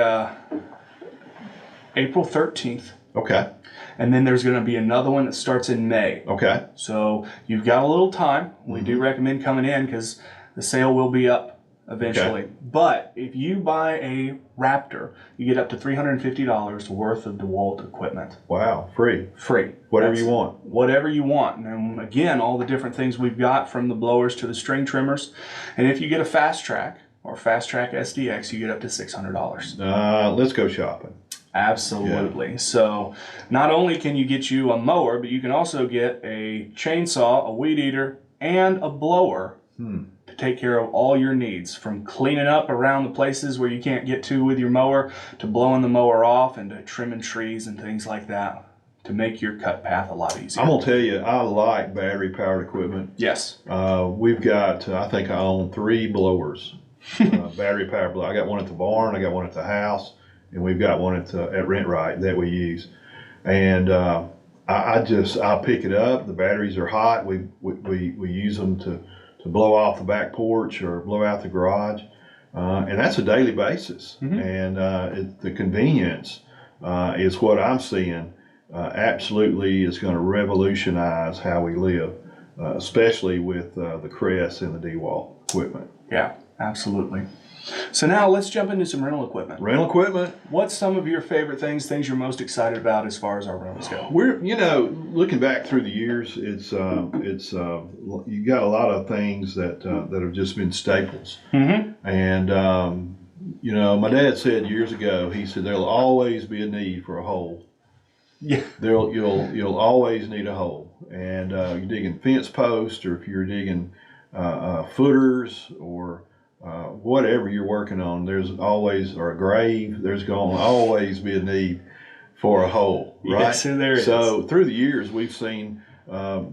April 13th. Okay. And then there's going to be another one that starts in May. Okay. So you've got a little time. We do recommend coming in because the sale will be up eventually. Okay. But if you buy a Raptor, you get up to $350 worth of DeWalt equipment. Wow. Free. Free. Whatever That's you want. Whatever you want. And again, all the different things we've got, from the blowers to the string trimmers. And if you get a Fast Track or Fast Track SDX, you get up to $600. Let's go shopping. Absolutely. So not only can you get you a mower, but you can also get a chainsaw, a weed eater, and a blower to take care of all your needs, from cleaning up around the places where you can't get to with your mower, to blowing the mower off, and to trimming trees and things like that to make your cut path a lot easier. I'm going to tell you, I like battery powered equipment. Yes. We've got, I think I own 3 blowers, battery powered blower. I got one at the barn, I got one at the house, and we've got one at RentRight that we use. And I'll pick it up. The batteries are hot. We use them to blow off the back porch or blow out the garage. And that's a daily basis. And the convenience is what I'm seeing absolutely is going to revolutionize how we live, especially with the Crest and the DeWalt equipment. Yeah, absolutely. So now let's jump into some rental equipment. Rental equipment. What's some of your favorite things you're most excited about as far as our rentals go? We're, looking back through the years, it's you got a lot of things that have just been staples. And my dad said years ago, he said there'll always be a need for a hole. Yeah. You'll always need a hole, and you're digging fence posts, or if you're digging footers, or whatever you're working on, there's always, or a grave, there's going to always be a need for a hole, right? Yes, and there is. So through the years, we've seen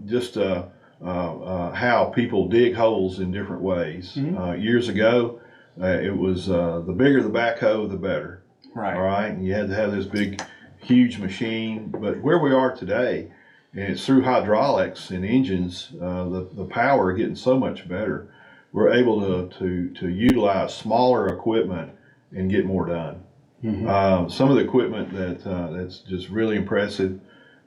just how people dig holes in different ways. Years ago, it was the bigger the backhoe, the better. Right. All right, and you had to have this big, huge machine. But where we are today, and it's through hydraulics and engines, the power getting so much better, we're able to utilize smaller equipment and get more done. Some of the equipment that's just really impressive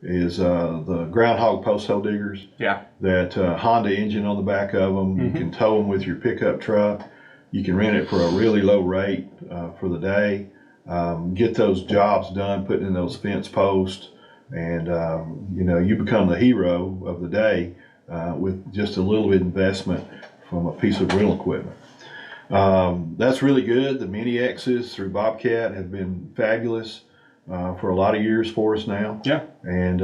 is the groundhog post hole diggers. Yeah. That Honda engine on the back of them. You can tow them with your pickup truck. You can rent it for a really low rate for the day. Get those jobs done, putting in those fence posts, and you become the hero of the day with just a little bit of investment from a piece of rental equipment. That's really good. The Mini X's through Bobcat have been fabulous for a lot of years for us now. Yeah. And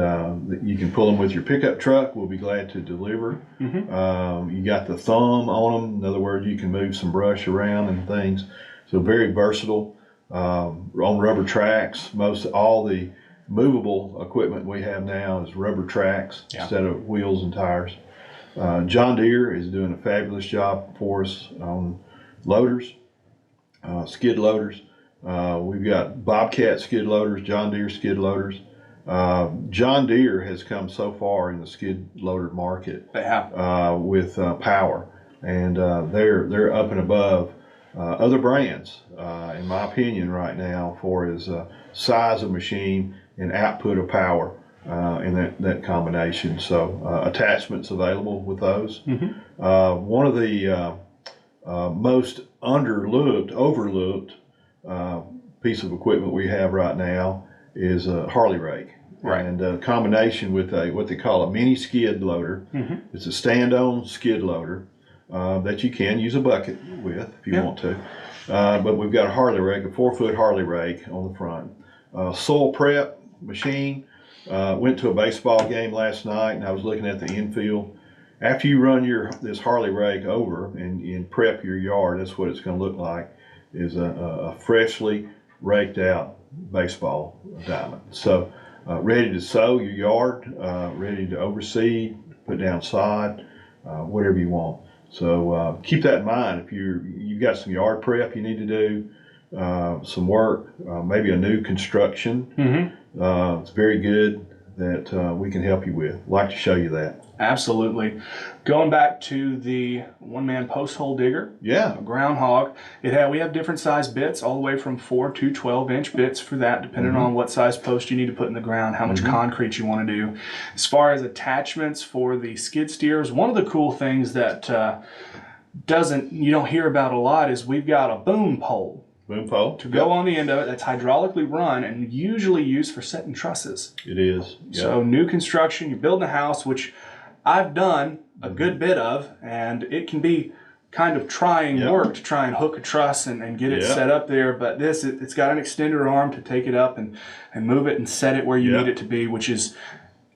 you can pull them with your pickup truck. We'll be glad to deliver. You got the thumb on them. In other words, you can move some brush around and things. So very versatile. On rubber tracks. All the movable equipment we have now is rubber tracks instead of wheels and tires. John Deere is doing a fabulous job for us on loaders, skid loaders. We've got Bobcat skid loaders, John Deere skid loaders. John Deere has come so far in the skid loader market. They have. With power, and they're up and above other brands, in my opinion, right now, for his size of machine and output of power. In that combination. So attachments available with those. One of the most overlooked piece of equipment we have right now is a Harley rake. Right. And a combination with what they call a mini skid loader. It's a stand-on skid loader that you can use a bucket with if you want to. But we've got a Harley rake, a 4-foot Harley rake on the front. Soil prep machine. Went to a baseball game last night, and I was looking at the infield. After you run this Harley rake over and prep your yard, that's what it's going to look like, is a freshly raked out baseball diamond. So ready to sow your yard, ready to overseed, put down sod, whatever you want. So keep that in mind. If you've got some yard prep you need to do, some work, maybe a new construction. It's very good that we can help you with. I'd like to show you that. Absolutely. Going back to the one-man post hole digger, Yeah. groundhog, we have different size bits, all the way from 4 to 12-inch bits for that, depending on what size post you need to put in the ground, how much concrete you want to do. As far as attachments for the skid steers, one of the cool things that you don't hear about a lot is we've got a boom pole Boom pole. to go on the end of it that's hydraulically run and usually used for setting trusses. It is. Yep. So new construction, you're building a house, which I've done a good bit of, and it can be kind of trying work to try and hook a truss and get it set up there. But it's got an extender arm to take it up and move it and set it where you need it to be, which is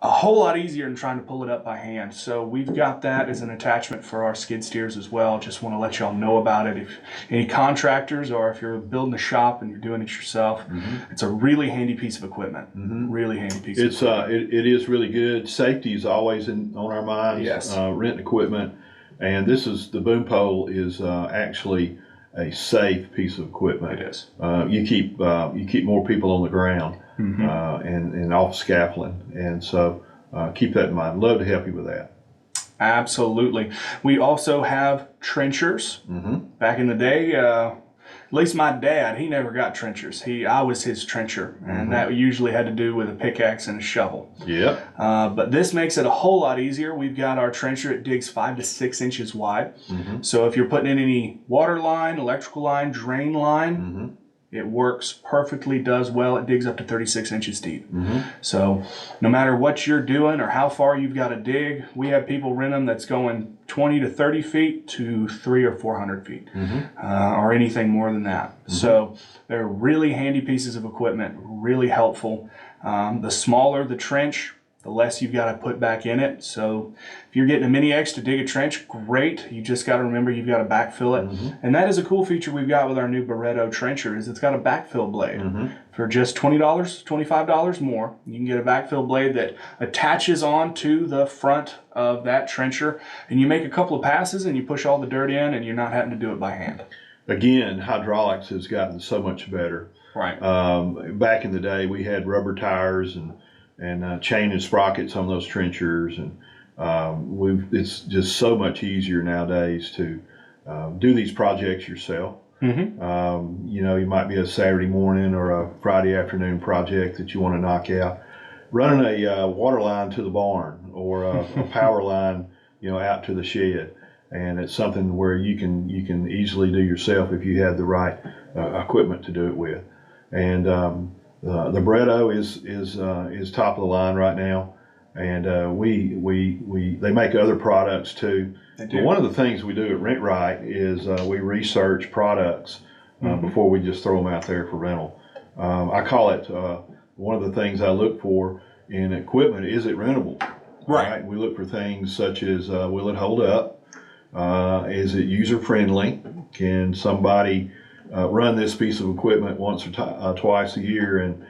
a whole lot easier than trying to pull it up by hand. So we've got that as an attachment for our skid steers as well. Just want to let y'all know about it. If any contractors or if you're building a shop and you're doing it yourself, it's a really handy piece of equipment. Really handy piece of equipment. It is really good. Safety is always on our minds. Yes. Renting equipment. And the boom pole is actually a safe piece of equipment. It is. You keep more people on the ground and off scaffolding, and so keep that in mind. Love to help you with that. Absolutely. We also have trenchers. Back in the day, at least my dad, he never got trenchers. I was his trencher, and that usually had to do with a pickaxe and a shovel. Yep. But this makes it a whole lot easier. We've got our trencher. It digs 5 to 6 inches wide. So if you're putting in any water line, electrical line, drain line, it works perfectly, does well. It digs up to 36 inches deep. So no matter what you're doing or how far you've got to dig, we have people rent them that's going 20 to 30 feet to 300 or 400 feet, or anything more than that. So they're really handy pieces of equipment, really helpful. The smaller the trench, the less you've got to put back in it. So if you're getting a Mini X to dig a trench, great. You just got to remember you've got to backfill it. And that is a cool feature we've got with our new Barretto trencher is it's got a backfill blade. For just $20, $25 more, you can get a backfill blade that attaches onto the front of that trencher, and you make a couple of passes and you push all the dirt in, and you're not having to do it by hand. Again, hydraulics has gotten so much better. Right. Back in the day, we had rubber tires and chain and sprockets on those trenchers, and it's just so much easier nowadays to do these projects yourself. You might be a Saturday morning or a Friday afternoon project that you want to knock out. Running a water line to the barn or a power line, out to the shed, and it's something where you can easily do yourself if you had the right equipment to do it with. And the Barretto is top of the line right now, and they make other products too. But one of the things we do at RentRight is we research products before we just throw them out there for rental. I call it one of the things I look for in equipment, is it rentable? Right. We look for things such as will it hold up? Is it user friendly? Can somebody run this piece of equipment once or twice a year and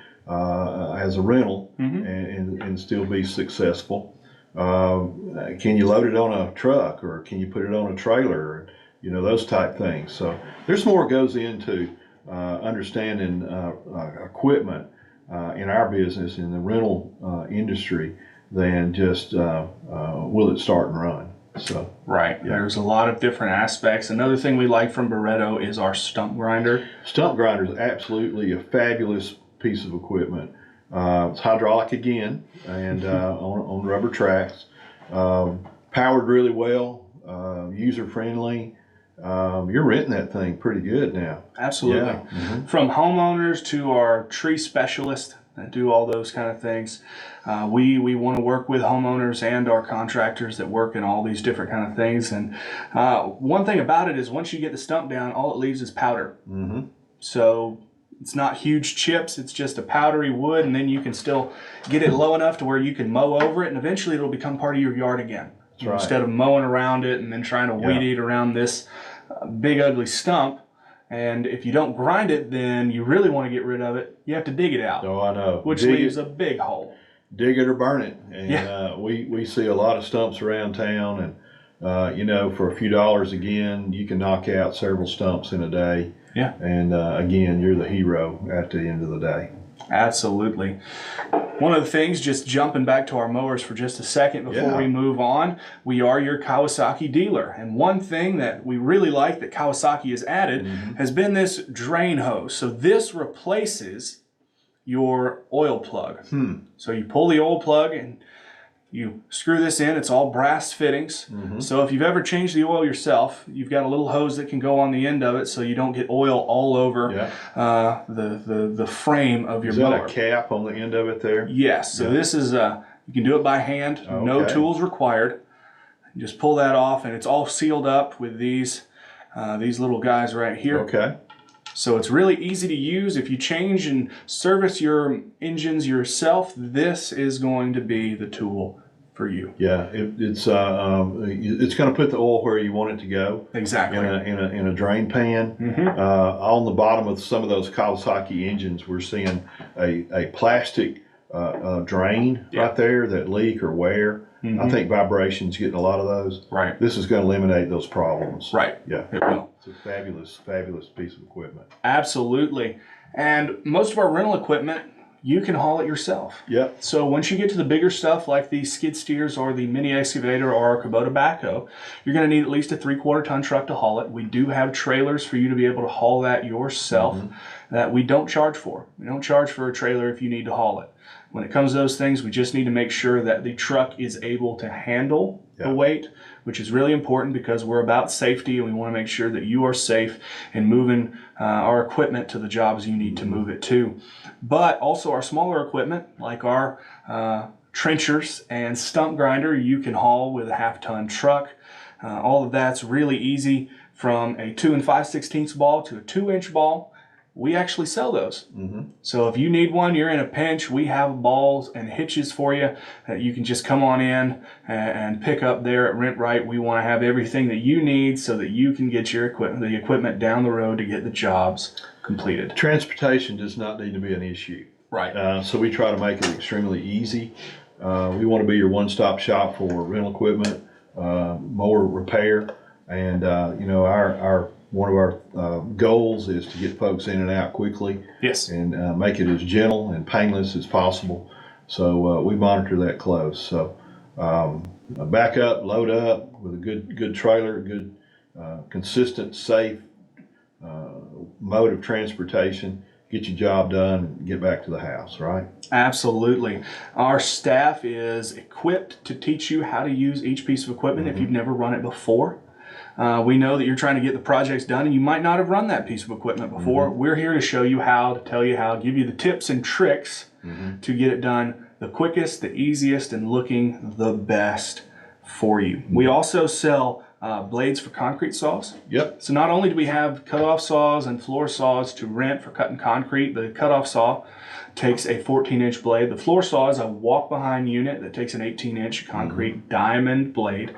as a rental and still be successful? Can you load it on a truck, or can you put it on a trailer? Those type things. So there's more goes into understanding equipment in our business, in the rental industry, than just will it start and run. So right. Yeah. There's a lot of different aspects. Another thing we like from Barretto is our stump grinder. Stump grinder is absolutely a fabulous piece of equipment. It's hydraulic again, and on rubber tracks. Powered really well, user friendly. You're renting that thing pretty good now. Absolutely. Yeah. From homeowners to our tree specialists that do all those kind of things. We want to work with homeowners and our contractors that work in all these different kind of things. And one thing about it is once you get the stump down, all it leaves is powder. So it's not huge chips, it's just a powdery wood, and then you can still get it low enough to where you can mow over it, and eventually it'll become part of your yard again. Right. Instead of mowing around it and then trying to weed eat around this big ugly stump. And if you don't grind it, then you really want to get rid of it, you have to dig it out. Oh, I know. Which leaves a big hole. Dig it or burn it. And we see a lot of stumps around town, and for a few dollars again, you can knock out several stumps in a day. Yeah. And again, you're the hero at the end of the day. Absolutely. One of the things, just jumping back to our mowers for just a second before we move on, we are your Kawasaki dealer. And one thing that we really like that Kawasaki has added has been this drain hose. So this replaces your oil plug. So you pull the oil plug and you screw this in. It's all brass fittings. So if you've ever changed the oil yourself, you've got a little hose that can go on the end of it so you don't get oil all over the frame of your mower. Is that a cap on the end of it there? Yes. So this is, you can do it by hand. No tools required. You just pull that off, and it's all sealed up with these little guys right here. Okay. So it's really easy to use. If you change and service your engines yourself, this is going to be the tool for you. Yeah, it's going to put the oil where you want it to go. Exactly. In a drain pan. On the bottom of some of those Kawasaki engines, we're seeing a plastic drain right there that leak or wear. I think vibration's getting a lot of those. Right. This is going to eliminate those problems. Right. Yeah. It will. It's a fabulous piece of equipment. Absolutely. And most of our rental equipment, you can haul it yourself. Yep. So once you get to the bigger stuff like the skid steers or the mini excavator or our Kubota backhoe, you're going to need at least a 3/4 ton truck to haul it. We do have trailers for you to be able to haul that yourself that we don't charge for. We don't charge for a trailer if you need to haul it. When it comes to those things, we just need to make sure that the truck is able to handle the weight, which is really important because we're about safety and we want to make sure that you are safe in moving our equipment to the jobs you need to move it to. But also our smaller equipment, like our trenchers and stump grinder, you can haul with a 1/2 ton truck. All of that's really easy, from a 2 5/16 ball to a 2-inch ball. We actually sell those. So if you need one, you're in a pinch, we have balls and hitches for you that you can just come on in and pick up there at RentRight. We want to have everything that you need so that you can get your equipment down the road to get the jobs completed. Transportation does not need to be an issue. Right. So we try to make it extremely easy. We want to be your one-stop shop for rental equipment, mower repair, and our one of our goals is to get folks in and out quickly. Yes. And make it as gentle and painless as possible. So we monitor that close. So back up, load up with a good trailer, good consistent, safe mode of transportation. Get your job done and get back to the house, right? Absolutely. Our staff is equipped to teach you how to use each piece of equipment if you've never run it before. We know that you're trying to get the projects done and you might not have run that piece of equipment before. We're here to show you how, to tell you how, give you the tips and tricks to get it done the quickest, the easiest, and looking the best for you. We also sell blades for concrete saws. Yep. So not only do we have cutoff saws and floor saws to rent for cutting concrete, the cutoff saw takes a 14-inch blade. The floor saw is a walk-behind unit that takes an 18-inch concrete diamond blade.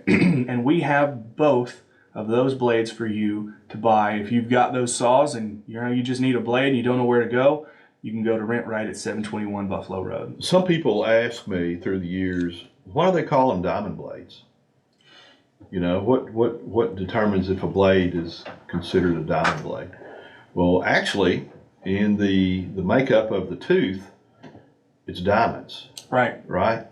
And we have both of those blades for you to buy. If you've got those saws and you just need a blade and you don't know where to go, you can go to RentRight at 721 Buffalo Road. Some people ask me through the years, why do they call them diamond blades? What determines if a blade is considered a diamond blade? Well, actually, in the makeup of the tooth, it's diamonds. Right. Right?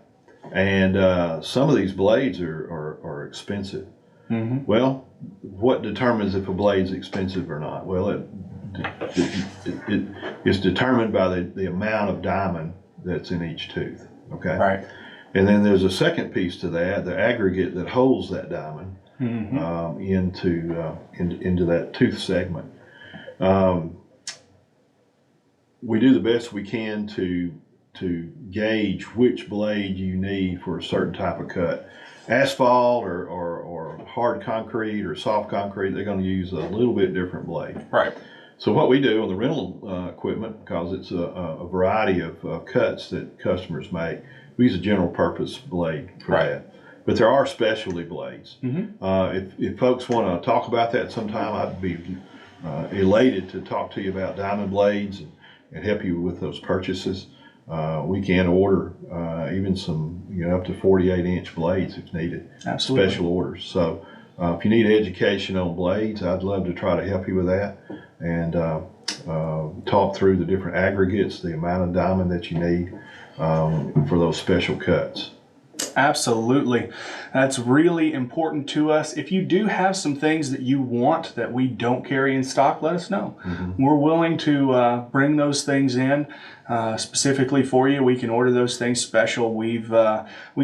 And some of these blades are expensive. Well, what determines if a blade's expensive or not? Well, it is determined by the amount of diamond that's in each tooth. Okay? Right. And then there's a second piece to that, the aggregate that holds that diamond into that tooth segment. We do the best we can to gauge which blade you need for a certain type of cut. Asphalt or hard concrete or soft concrete, they're going to use a little bit different blade. Right. So what we do on the rental equipment, because it's a variety of cuts that customers make, we use a general purpose blade for that. But there are specialty blades. If folks want to talk about that sometime, I'd be elated to talk to you about diamond blades and help you with those purchases. We can order even some up to 48-inch blades if needed. Absolutely. Special orders. So if you need education on blades, I'd love to try to help you with that. And talk through the different aggregates, the amount of diamond that you need for those special cuts. Absolutely. That's really important to us. If you do have some things that you want that we don't carry in stock, let us know. We're willing to bring those things in specifically for you. We can order those things special. We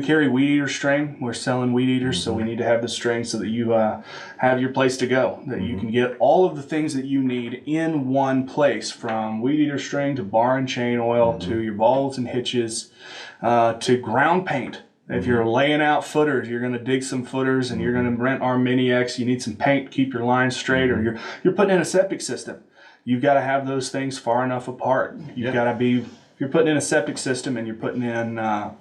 carry weed eater string. We're selling weed eaters, so we need to have the string so that you have your place to go, that you can get all of the things that you need in one place, from weed eater string to bar and chain oil to your balls and hitches to ground paint. If you're laying out footers, you're going to dig some footers and you're going to rent our Mini X, you need some paint to keep your lines straight, or you're putting in a septic system. You've got to have those things far enough apart. You've got to be, if you're putting in a septic system and you're putting in a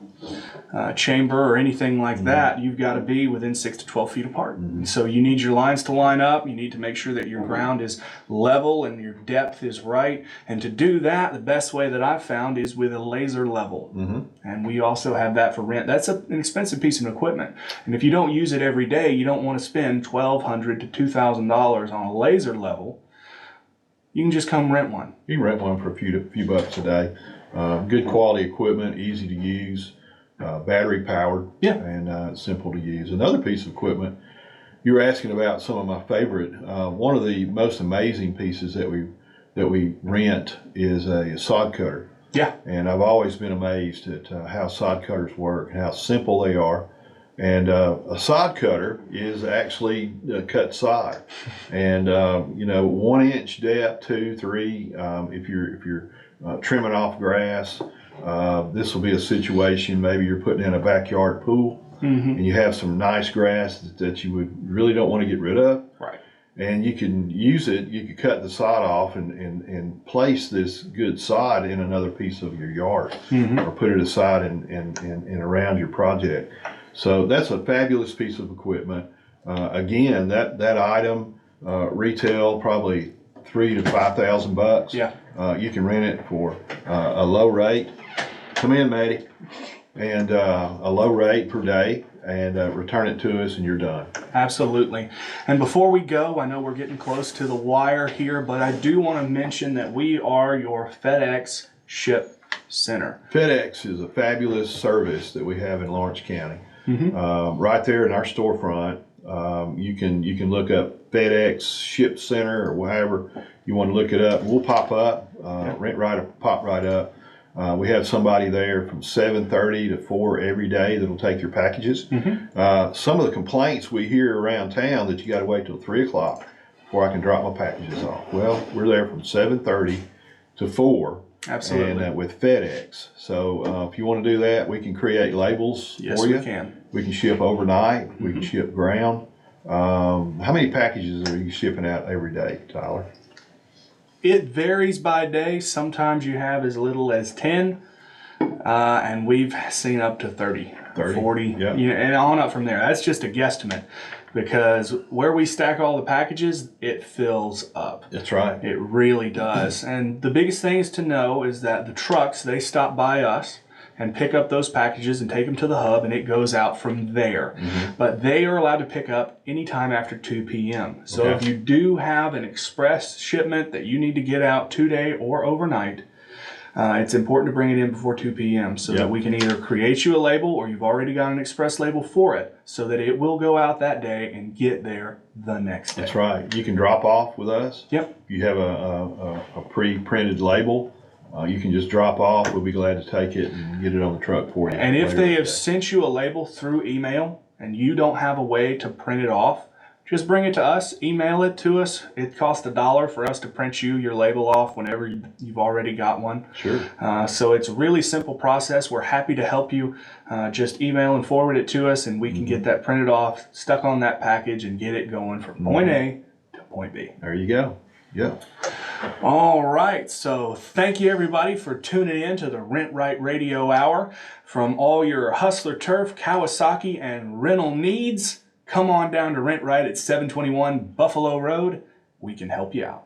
chamber or anything like that, you've got to be within 6 to 12 feet apart. So you need your lines to line up. You need to make sure that your ground is level and your depth is right. And to do that, the best way that I've found is with a laser level. And we also have that for rent. That's an expensive piece of equipment. And if you don't use it every day, you don't want to spend $1,200 to $2,000 on a laser level. You can just come rent one. You can rent one for a few bucks a day. Good quality equipment, easy to use, battery powered, and simple to use. Another piece of equipment, you were asking about some of my favorite. One of the most amazing pieces that we rent is a sod cutter. Yeah. And I've always been amazed at how sod cutters work and how simple they are. And a sod cutter is actually cut sod, and 1 inch depth, 2, 3. If you're trimming off grass, this will be a situation. Maybe you're putting in a backyard pool, and you have some nice grass that you really don't want to get rid of. Right. And you can use it. You can cut the sod off and place this good sod in another piece of your yard, or put it aside and around your project. So that's a fabulous piece of equipment. Again, that item retail probably $3,000 to $5,000. Yeah. You can rent it for a low rate. Come in, Maddie, and a low rate per day, and return it to us, and you're done. Absolutely. And before we go, I know we're getting close to the wire here, but I do want to mention that we are your FedEx Ship Center. FedEx is a fabulous service that we have in Lawrence County. Right there in our storefront, you can look up FedEx Ship Center or however you want to look it up. We'll pop up, pop right up. We have somebody there from 7:30 to 4 every day that'll take your packages. Some of the complaints we hear around town that you got to wait till 3 o'clock before I can drop my packages off. Well, we're there from 7:30 to 4. Absolutely. And with FedEx. So if you want to do that, we can create labels for you. Yes, we can. We can ship overnight. We can ship ground. How many packages are you shipping out every day, Tyler? It varies by day. Sometimes you have as little as 10, and we've seen up to 30, 40, yeah. And on up from there. That's just a guesstimate, because where we stack all the packages, it fills up. That's right. It really does. And the biggest thing is to know is that the trucks, they stop by us and pick up those packages and take them to the hub, and it goes out from there. But they are allowed to pick up anytime after 2 p.m. So if you do have an express shipment that you need to get out today or overnight, it's important to bring it in before 2 p.m. so that we can either create you a label, or you've already got an express label for it, so that it will go out that day and get there the next day. That's right. You can drop off with us. Yep. You have a pre-printed label. You can just drop off. We'll be glad to take it and get it on the truck for you. And if they have sent you a label through email and you don't have a way to print it off, just bring it to us, email it to us. It costs $1 for us to print you your label off whenever you've already got one. Sure. So it's a really simple process. We're happy to help you. Just email and forward it to us, and we can get that printed off, stuck on that package, and get it going from point A to point B. There you go. Yeah. All right, so thank you everybody for tuning in to the Rent Right Radio Hour. From all your Hustler Turf, Kawasaki, and rental needs, come on down to Rent Right at 721 Buffalo Road. We can help you out.